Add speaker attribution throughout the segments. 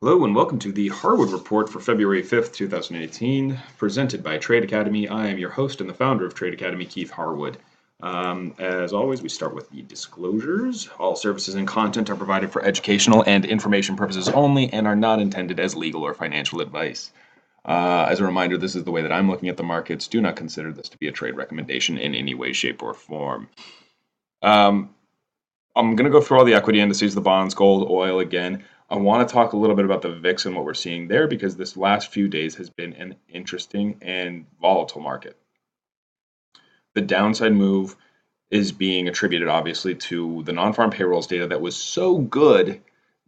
Speaker 1: Hello and welcome to the Harwood Report for February 5th, 2018, presented by Trade Academy. I am your host and the founder of Trade Academy, Keith Harwood. As always, we start with the disclosures. All services and content are provided for educational and information purposes only and are not intended as legal or financial advice. As a reminder, this is the way that I'm looking at the markets. Do not consider this to be a trade recommendation in any way, shape, or form. I'm going to go through all the equity indices, the bonds, gold, oil again. I want to talk a little bit about the VIX and what we're seeing there because this last few days has been an interesting and volatile market. The downside move is being attributed obviously to the non-farm payrolls data that was so good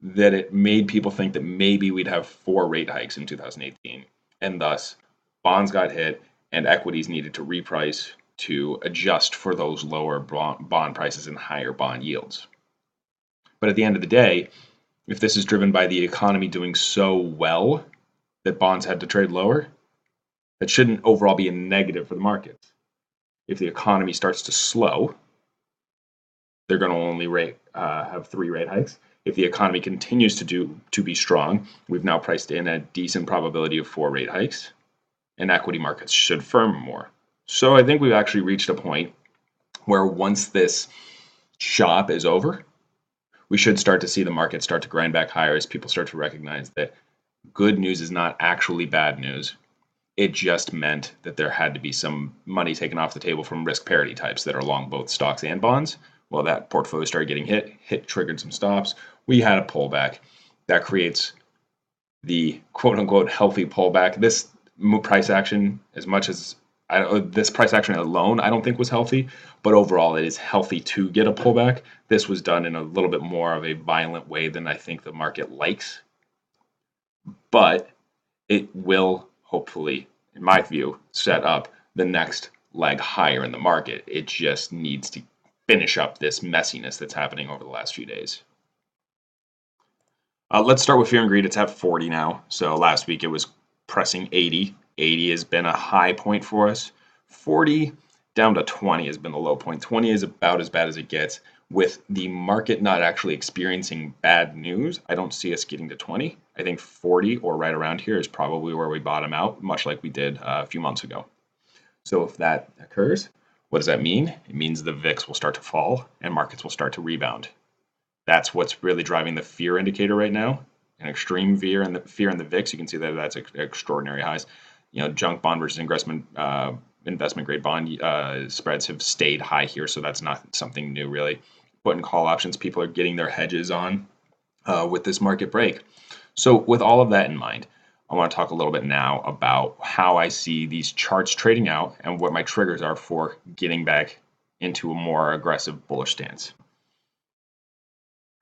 Speaker 1: that it made people think that maybe we'd have 4 rate hikes in 2018, and thus bonds got hit and equities needed to reprice to adjust for those lower bond prices and higher bond yields. But at the end of the day, if this is driven by the economy doing so well that bonds had to trade lower, that shouldn't overall be a negative for the markets. If the economy starts to slow, they're going to only have 3 rate hikes. If the economy continues to be strong, we've now priced in a decent probability of 4 rate hikes, and equity markets should firm more. So I think we've actually reached a point where once this shop is over, we should start to see the market start to grind back higher as people start to recognize that good news is not actually bad news. It just meant that there had to be some money taken off the table from risk parity types that are long both stocks and bonds. Well, that portfolio started getting hit triggered some stops. We had a pullback. That creates the quote-unquote healthy pullback. This price action, as much as this price action alone I don't think was healthy, but overall it is healthy to get a pullback. This was done in a little bit more of a violent way than I think the market likes, but it will hopefully, in my view, set up the next leg higher in the market. It just needs to finish up this messiness that's happening over the last few days. Let's start with fear and greed. It's at 40 now. So last week it was pressing 80. 80 has been a high point for us. 40 down to 20 has been the low point. 20 is about as bad as it gets. With the market not actually experiencing bad news, I don't see us getting to 20. I think 40 or right around here is probably where we bottom out, much like we did a few months ago. So if that occurs, what does that mean? It means the VIX will start to fall and markets will start to rebound. That's what's really driving the fear indicator right now. An extreme fear in the VIX. You can see that that's extraordinary highs. Junk bond versus investment grade bond spreads have stayed high here, so that's not something new really. Put and call options, people are getting their hedges on with this market break. So with all of that in mind, I want to talk a little bit now about how I see these charts trading out and what my triggers are for getting back into a more aggressive bullish stance.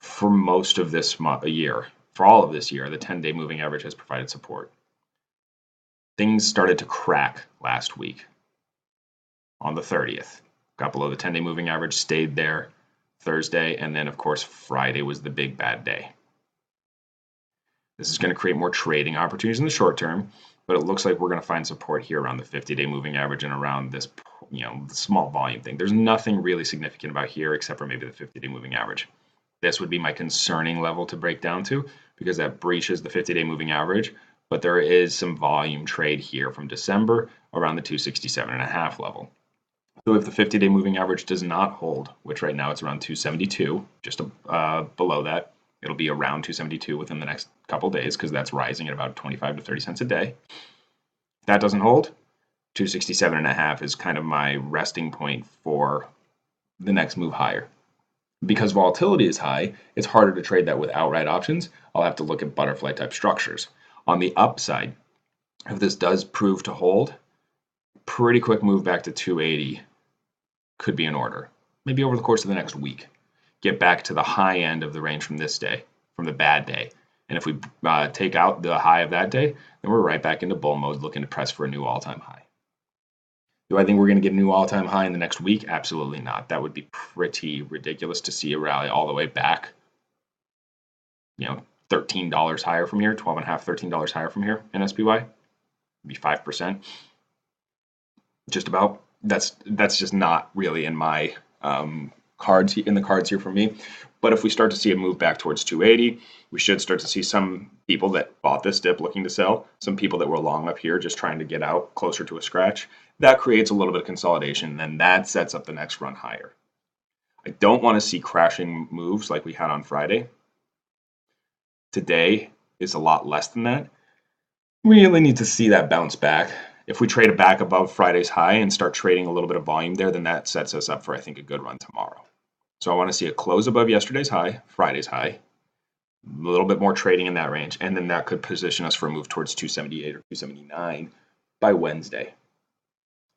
Speaker 1: For most of this year, for all of this year, the 10-day moving average has provided support. Things started to crack last week on the 30th. Got below the 10-day moving average, stayed there Thursday, and then, of course, Friday was the big bad day. This is going to create more trading opportunities in the short term, but it looks like we're going to find support here around the 50-day moving average and around this, the small volume thing. There's nothing really significant about here except for maybe the 50-day moving average. This would be my concerning level to break down to because that breaches the 50-day moving average, but there is some volume trade here from December around the 267.5 level. So if the 50-day moving average does not hold, which right now it's around 272, just below that, it'll be around 272 within the next couple days because that's rising at about 25 to 30 cents a day. If that doesn't hold, 267.5 is kind of my resting point for the next move higher. Because volatility is high, it's harder to trade that with outright options. I'll have to look at butterfly type structures. On the upside, if this does prove to hold, pretty quick move back to 280 could be in order. Maybe over the course of the next week. Get back to the high end of the range from this day, from the bad day. And if we take out the high of that day, then we're right back into bull mode looking to press for a new all-time high. Do I think we're going to get a new all-time high in the next week? Absolutely not. That would be pretty ridiculous to see a rally all the way back, $13 higher from here, $12.5, $13 higher from here in SPY. It'd be 5%. Just about. That's just not really in my in the cards here for me. But if we start to see a move back towards 280, we should start to see some people that bought this dip looking to sell, some people that were long up here just trying to get out closer to a scratch. That creates a little bit of consolidation, and then that sets up the next run higher. I don't want to see crashing moves like we had on Friday. Today is a lot less than that. We really need to see that bounce back. If we trade it back above Friday's high and start trading a little bit of volume there, then that sets us up for, I think, a good run tomorrow. So I want to see a close above yesterday's high, Friday's high, a little bit more trading in that range, and then that could position us for a move towards 278 or 279 by Wednesday.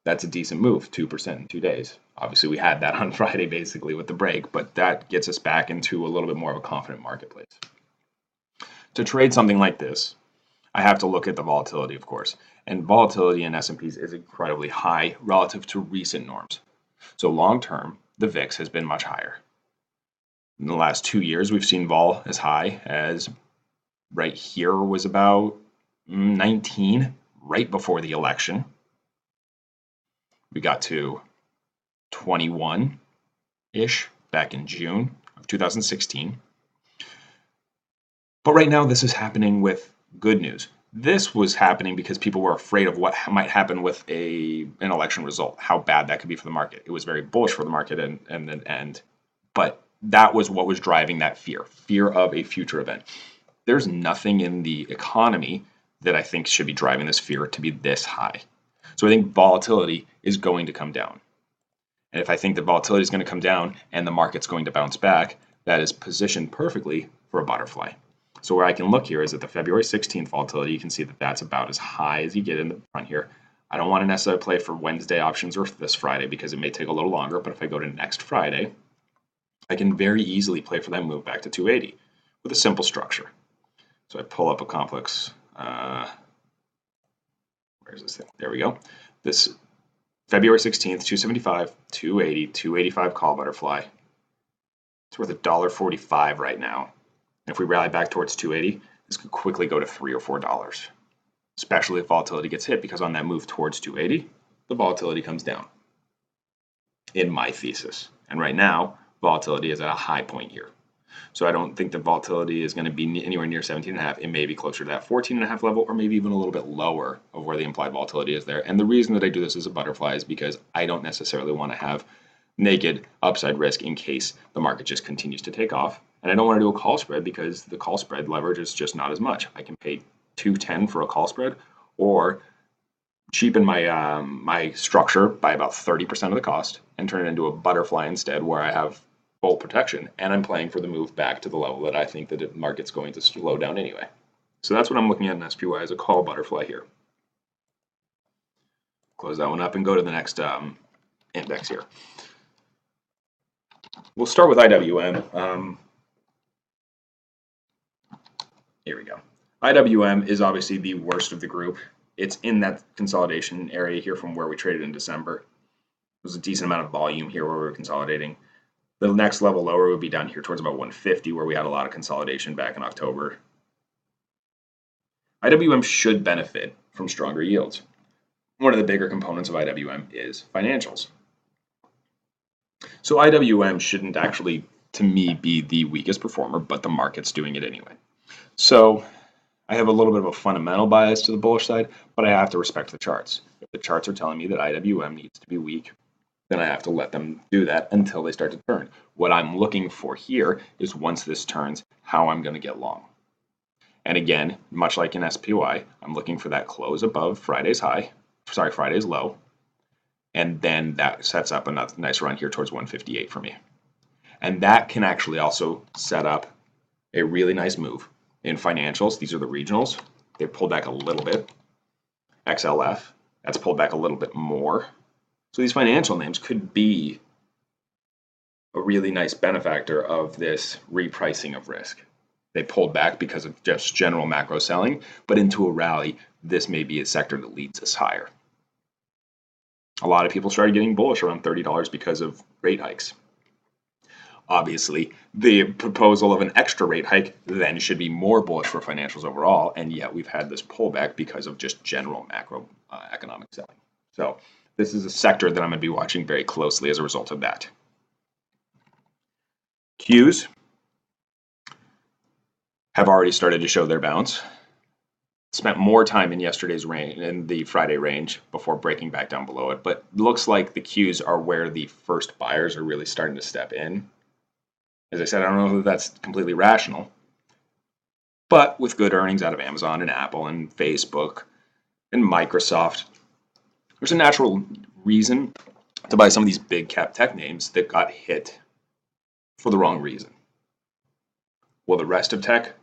Speaker 1: That's a decent move, 2% in 2 days. Obviously, we had that on Friday basically with the break, but that gets us back into a little bit more of a confident marketplace. To trade something like this, I have to look at the volatility, of course, and volatility in S&Ps is incredibly high relative to recent norms. So long term, the VIX has been much higher. In the last 2 years, we've seen vol as high as right here was about 19 right before the election. We got to 21-ish back in June of 2016. But right now, this is happening with good news. This was happening because people were afraid of what might happen with an election result, how bad that could be for the market. It was very bullish for the market and then end. But that was what was driving that fear of a future event. There's nothing in the economy that I think should be driving this fear to be this high. So I think volatility is going to come down. And if I think that volatility is going to come down and the market's going to bounce back, that is positioned perfectly for a butterfly. So where I can look here is at the February 16th volatility. You can see that that's about as high as you get in the front here. I don't want to necessarily play for Wednesday options or this Friday because it may take a little longer. But if I go to next Friday, I can very easily play for that move back to 280 with a simple structure. So I pull up a complex. Where's this thing? There we go. This February 16th, 275, 280, 285 call butterfly. It's worth $1.45 right now. If we rally back towards 280, this could quickly go to $3 or $4, especially if volatility gets hit, because on that move towards 280, the volatility comes down, in my thesis. And right now, volatility is at a high point here. So I don't think the volatility is going to be anywhere near 17.5. It may be closer to that 14.5 level, or maybe even a little bit lower of where the implied volatility is there. And the reason that I do this as a butterfly is because I don't necessarily want to have naked upside risk in case the market just continues to take off. And I don't want to do a call spread because the call spread leverage is just not as much. I can pay 210 for a call spread, or cheapen my my structure by about 30% of the cost and turn it into a butterfly instead, where I have full protection and I'm playing for the move back to the level that I think that the market's going to slow down anyway. So that's what I'm looking at in SPY as a call butterfly here. Close that one up and go to the next index here. We'll start with IWM. Here we go. IWM is obviously the worst of the group. It's in that consolidation area here from where we traded in December. There's a decent amount of volume here where we're consolidating. The next level lower would be down here towards about 150, where we had a lot of consolidation back in October. IWM should benefit from stronger yields. One of the bigger components of IWM is financials. So IWM shouldn't actually, to me, be the weakest performer, but the market's doing it anyway. So I have a little bit of a fundamental bias to the bullish side, but I have to respect the charts. If the charts are telling me that IWM needs to be weak, then I have to let them do that until they start to turn. What I'm looking for here is once this turns, how I'm going to get long. And again, much like in SPY, I'm looking for that close above Friday's low, and then that sets up a nice run here towards 158 for me. And that can actually also set up a really nice move in financials. These are the regionals. They pulled back a little bit. XLF, that's pulled back a little bit more. So these financial names could be a really nice benefactor of this repricing of risk. They pulled back because of just general macro selling, but into a rally, this may be a sector that leads us higher. A lot of people started getting bullish around $30 because of rate hikes. Obviously, the proposal of an extra rate hike then should be more bullish for financials overall, and yet we've had this pullback because of just general macro economic selling. So this is a sector that I'm going to be watching very closely as a result of that. Qs have already started to show their bounce. Spent more time in yesterday's range, in the Friday range, before breaking back down below it. But it looks like the Qs are where the first buyers are really starting to step in. As I said, I don't know if that's completely rational. But with good earnings out of Amazon and Apple and Facebook and Microsoft, there's a natural reason to buy some of these big cap tech names that got hit for the wrong reason. Will the rest of tech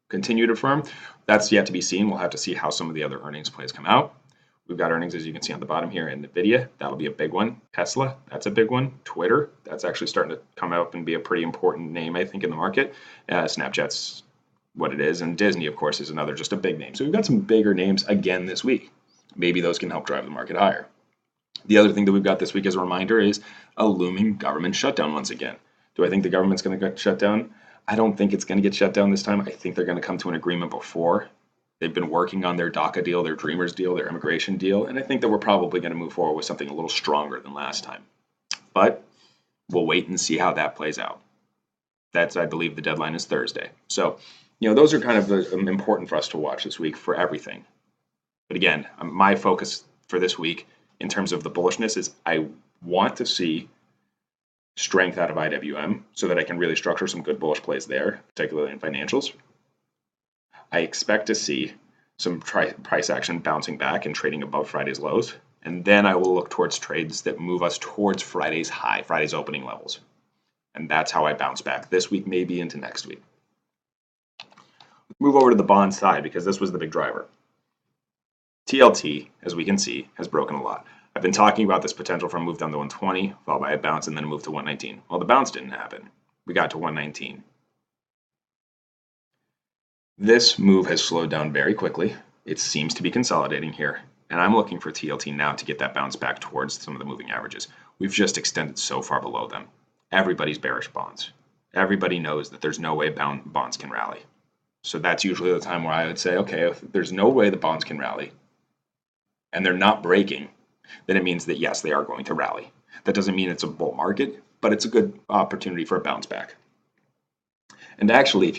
Speaker 1: continue to firm? That's yet to be seen. We'll have to see how some of the other earnings plays come out. We've got earnings, as you can see on the bottom here, in NVIDIA. That'll be a big one. Tesla, that's a big one. Twitter, that's actually starting to come out and be a pretty important name, I think, in the market. Snapchat's what it is. And Disney, of course, is another, just a big name. So we've got some bigger names again this week. Maybe those can help drive the market higher. The other thing that we've got this week as a reminder is a looming government shutdown once again. Do I think the government's going to get shut down? I don't think it's going to get shut down this time. I think they're going to come to an agreement before. They've been working on their DACA deal, their Dreamers deal, their immigration deal, and I think that we're probably going to move forward with something a little stronger than last time. But we'll wait and see how that plays out. That's, I believe, the deadline is Thursday. So, those are kind of important for us to watch this week for everything. But again, my focus for this week in terms of the bullishness is I want to see strength out of IWM so that I can really structure some good bullish plays there, particularly in financials. I expect to see some price action bouncing back and trading above Friday's lows. And then I will look towards trades that move us towards Friday's high, Friday's opening levels. And that's how I bounce back this week, maybe into next week. Move over to the bond side because this was the big driver. TLT, as we can see, has broken a lot. I've been talking about this potential for a move down to 120, followed by a bounce, and then a move to 119. Well, the bounce didn't happen. We got to 119. This move has slowed down very quickly. It seems to be consolidating here, and I'm looking for TLT now to get that bounce back towards some of the moving averages. We've just extended so far below them. Everybody's bearish bonds. Everybody knows that there's no way bonds can rally. So that's usually the time where I would say, okay, if there's no way the bonds can rally, and they're not breaking, then it means that, yes, they are going to rally. That doesn't mean it's a bull market, but it's a good opportunity for a bounce back. And actually, if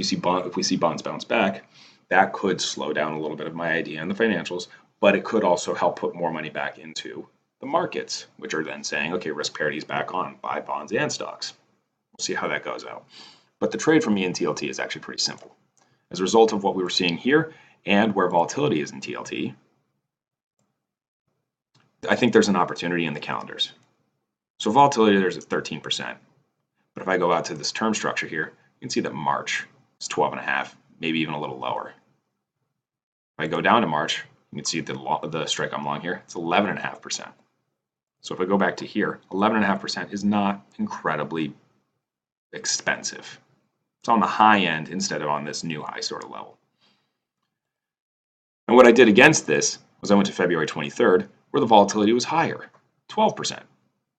Speaker 1: we see bonds bounce back, that could slow down a little bit of my idea in the financials, but it could also help put more money back into the markets, which are then saying, okay, risk parity is back on, buy bonds and stocks. We'll see how that goes out. But the trade for me in TLT is actually pretty simple. As a result of what we were seeing here and where volatility is in TLT, I think there's an opportunity in the calendars. So volatility, there's at 13%. But if I go out to this term structure here, you can see that March is 12.5, maybe even a little lower. If I go down to March, you can see the strike I'm long here, it's 11.5%. So if I go back to here, 11.5% is not incredibly expensive. It's on the high end instead of on this new high sort of level. And what I did against this was I went to February 23rd, where the volatility was higher, 12%.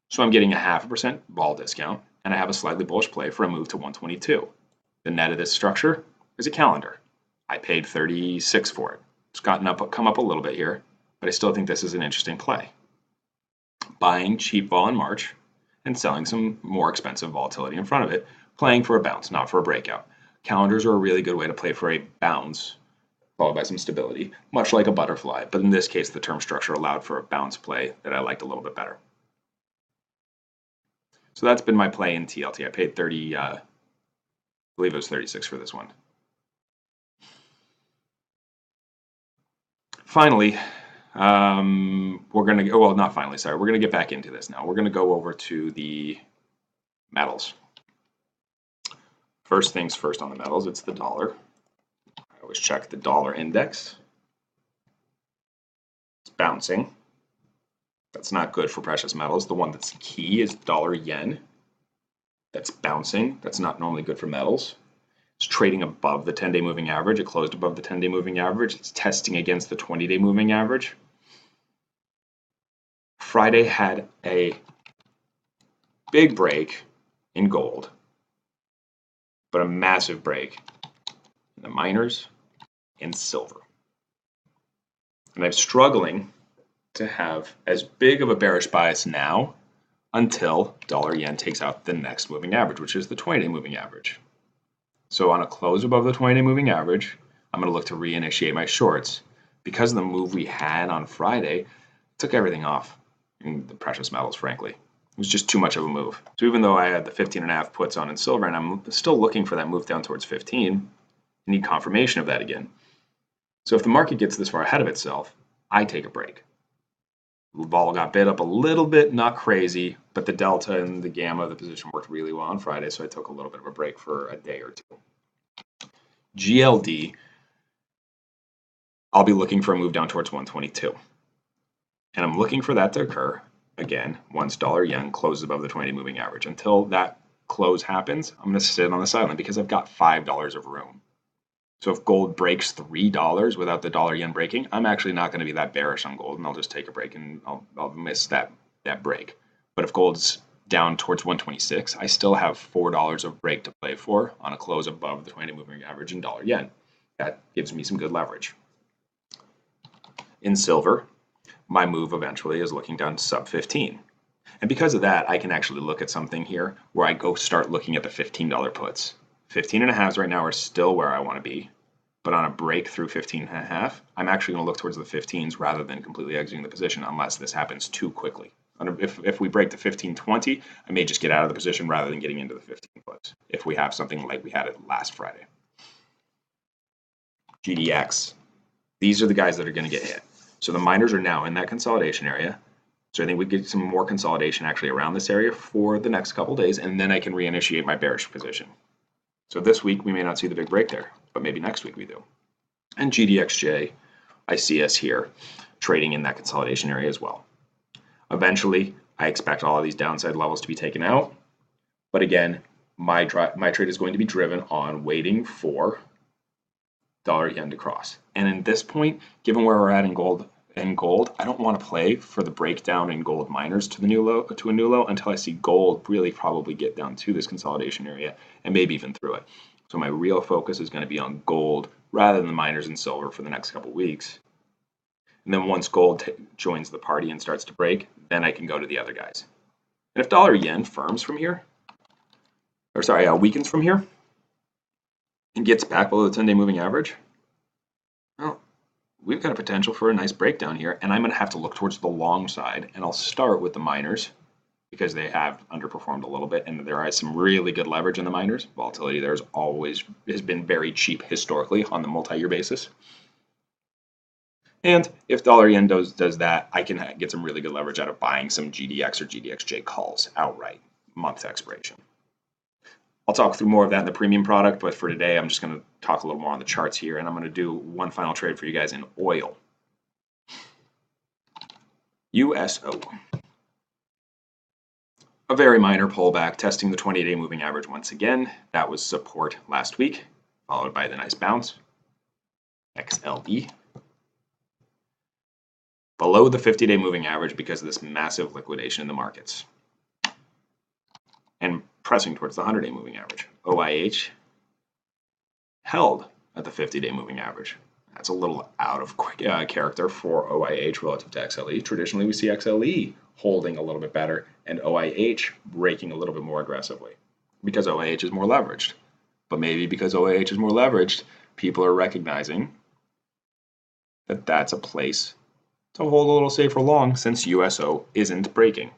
Speaker 1: So I'm getting a 0.5% vol discount, and I have a slightly bullish play for a move to 122. The net of this structure is a calendar. I paid 36 for it. It's come up a little bit here, but I still think this is an interesting play. Buying cheap vol in March and selling some more expensive volatility in front of it, playing for a bounce, not for a breakout. Calendars are a really good way to play for a bounce, followed by some stability, much like a butterfly. But in this case, the term structure allowed for a bounce play that I liked a little bit better. So that's been my play in TLT. I paid 30, I believe it was 36 for this one. Finally, we're going to, well, not finally, sorry. We're going to get back into this now. We're going to go over to the metals. First things first on the metals, it's the dollar. I always check the dollar index. It's bouncing. That's not good for precious metals. The one that's key is dollar yen. That's bouncing. That's not normally good for metals. It's trading above the 10-day moving average. It closed above the 10-day moving average. It's testing against the 20-day moving average. Friday had a big break in gold, but a massive break in the miners and silver. And I'm struggling to have as big of a bearish bias now until dollar yen takes out the next moving average, which is the 20-day moving average. So on a close above the 20-day moving average, I'm going to look to reinitiate my shorts. Because of the move we had on Friday, it took everything off in the precious metals, frankly. It was just too much of a move. So even though I had the 15.5 puts on in silver, and I'm still looking for that move down towards 15, I need confirmation of that again. So if the market gets this far ahead of itself, I take a break. Vol got bid up a little bit, not crazy, but the delta and the gamma of the position worked really well on Friday, so I took a little bit of a break for a day or two. GLD, I'll be looking for a move down towards 122. And I'm looking for that to occur, again, once dollar yen closes above the 20-day moving average. Until that close happens, I'm going to sit on the sideline because I've got $5 of room. So if gold breaks $3 without the dollar yen breaking, I'm actually not going to be that bearish on gold, and I'll just take a break and I'll miss that break. But if gold's down towards 126, I still have $4 of break to play for on a close above the 20-day moving average in dollar yen. That gives me some good leverage. In silver, my move eventually is looking down to sub 15. And because of that, I can actually look at something here where I go start looking at the $15 puts. 15.5s right now are still where I want to be, but on a break through 15.5, I'm actually going to look towards the 15s rather than completely exiting the position unless this happens too quickly. If we break the 15.20, I may just get out of the position rather than getting into the 15 puts if we have something like we had it last Friday. GDX. These are the guys that are going to get hit. So the miners are now in that consolidation area. So I think we get some more consolidation actually around this area for the next couple days, and then I can reinitiate my bearish position. So this week we may not see the big break there, but maybe next week we do. And GDXJ, I see us here trading in that consolidation area as well. Eventually, I expect all of these downside levels to be taken out. But again, my trade is going to be driven on waiting for dollar yen to cross. And at this point, given where we're at in gold, I don't want to play for the breakdown in gold miners to a new low until I see gold really probably get down to this consolidation area and maybe even through it. So my real focus is going to be on gold rather than the miners and silver for the next couple weeks. And then once gold joins the party and starts to break, then I can go to the other guys. And if dollar yen firms from here, weakens from here and gets back below the 10-day moving average, well, we've got a potential for a nice breakdown here, and I'm going to have to look towards the long side, and I'll start with the miners because they have underperformed a little bit, and there is some really good leverage in the miners. Volatility there has been very cheap historically on the multi-year basis. And if dollar yen does that, I can get some really good leverage out of buying some GDX or GDXJ calls outright, month expiration. I'll talk through more of that in the premium product, but for today, I'm just going to talk a little more on the charts here, and I'm going to do one final trade for you guys in oil. USO. A very minor pullback, testing the 20-day moving average once again. That was support last week, followed by the nice bounce. XLE. Below the 50-day moving average because of this massive liquidation in the markets. And pressing towards the 100-day moving average. OIH held at the 50-day moving average. That's a little out of character for OIH relative to XLE. Traditionally, we see XLE holding a little bit better and OIH breaking a little bit more aggressively because OIH is more leveraged. But maybe because OIH is more leveraged, people are recognizing that that's a place to hold a little safer long since USO isn't breaking.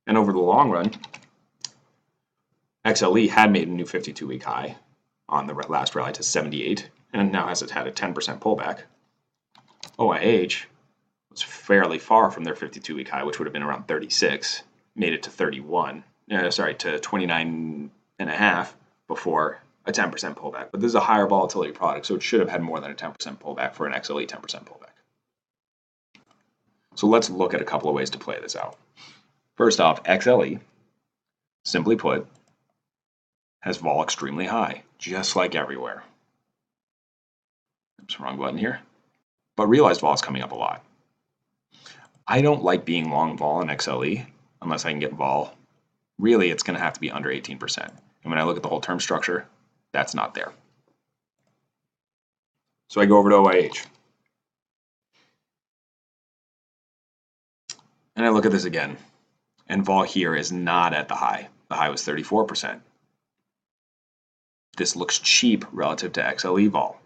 Speaker 1: And over the long run, XLE had made a new 52-week high on the last rally to 78, and now has had a 10% pullback. OIH was fairly far from their 52-week high, which would have been around 36, made it to 29.5 before a 10% pullback. But this is a higher volatility product, so it should have had more than a 10% pullback for an XLE 10% pullback. So let's look at a couple of ways to play this out. First off, XLE, simply put, has vol extremely high, just like everywhere. Oops, wrong button here. But realized vol is coming up a lot. I don't like being long vol in XLE unless I can get vol. Really, it's going to have to be under 18%. And when I look at the whole term structure, that's not there. So I go over to OIH. And I look at this again. And vol here is not at the high. The high was 34%. This looks cheap relative to XLE vol.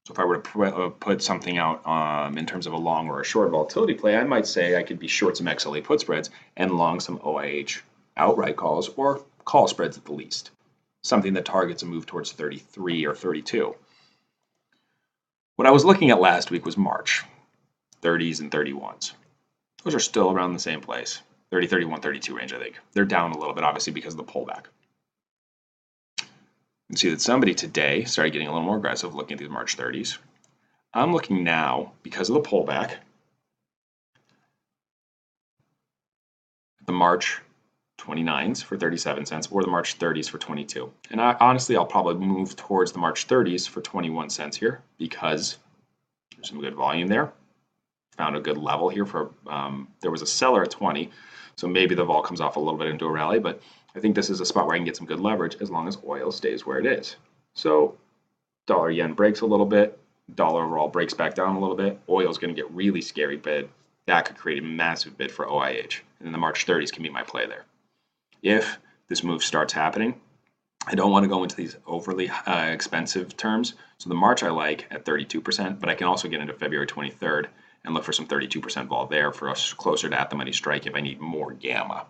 Speaker 1: So if I were to put something out in terms of a long or a short volatility play, I might say I could be short some XLE put spreads and long some OIH outright calls or call spreads at the least. Something that targets a move towards 33 or 32. What I was looking at last week was March, 30s and 31s. Those are still around the same place, 30, 31, 32 range, I think. They're down a little bit, obviously, because of the pullback. You can see that somebody today started getting a little more aggressive looking at these March 30s. I'm looking now, because of the pullback, at the March 29s for 37 cents or the March 30s for 22. And honestly, I'll probably move towards the March 30s for 21 cents here because there's some good volume there. Found a good level here for, there was a seller at 20, so maybe the vol comes off a little bit into a rally, but I think this is a spot where I can get some good leverage as long as oil stays where it is. So dollar yen breaks a little bit, dollar overall breaks back down a little bit, oil's going to get really scary bid. That could create a massive bid for OIH, and then the March 30s can be my play there. If this move starts happening, I don't want to go into these overly expensive terms. So the March I like at 32%, but I can also get into February 23rd and look for some 32% vol there for us closer to at the money strike if I need more gamma.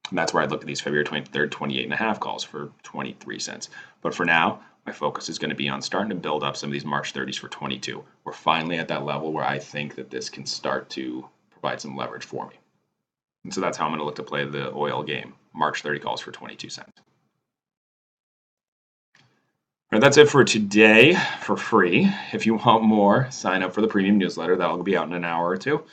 Speaker 1: And that's where I'd look at these February 23rd, 28.5 calls for 23 cents. But for now, my focus is going to be on starting to build up some of these March 30s for 22. We're finally at that level where I think that this can start to provide some leverage for me. And so that's how I'm going to look to play the oil game. March 30 calls for 22 cents. All right, that's it for today for free. If you want more, sign up for the premium newsletter. That'll be out in an hour or two.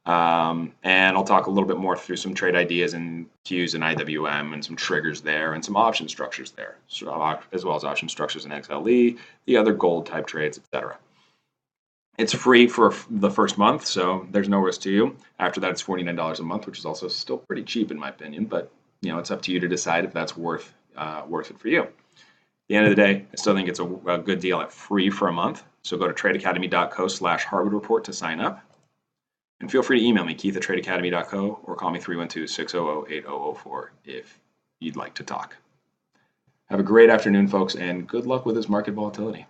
Speaker 1: And I'll talk a little bit more through some trade ideas and Qs and IWM and some triggers there and some option structures there, as well as option structures in XLE, the other gold type trades, etc. It's free for the first month, so there's no risk to you. After that, it's $49 a month, which is also still pretty cheap in my opinion, but it's up to you to decide if that's worth it for you. At the end of the day, I still think it's a good deal at free for a month. So go to tradeacademy.co/Harwood Report to sign up. And feel free to email me, keith@tradeacademy.co, or call me 312-600-8004 if you'd like to talk. Have a great afternoon, folks, and good luck with this market volatility.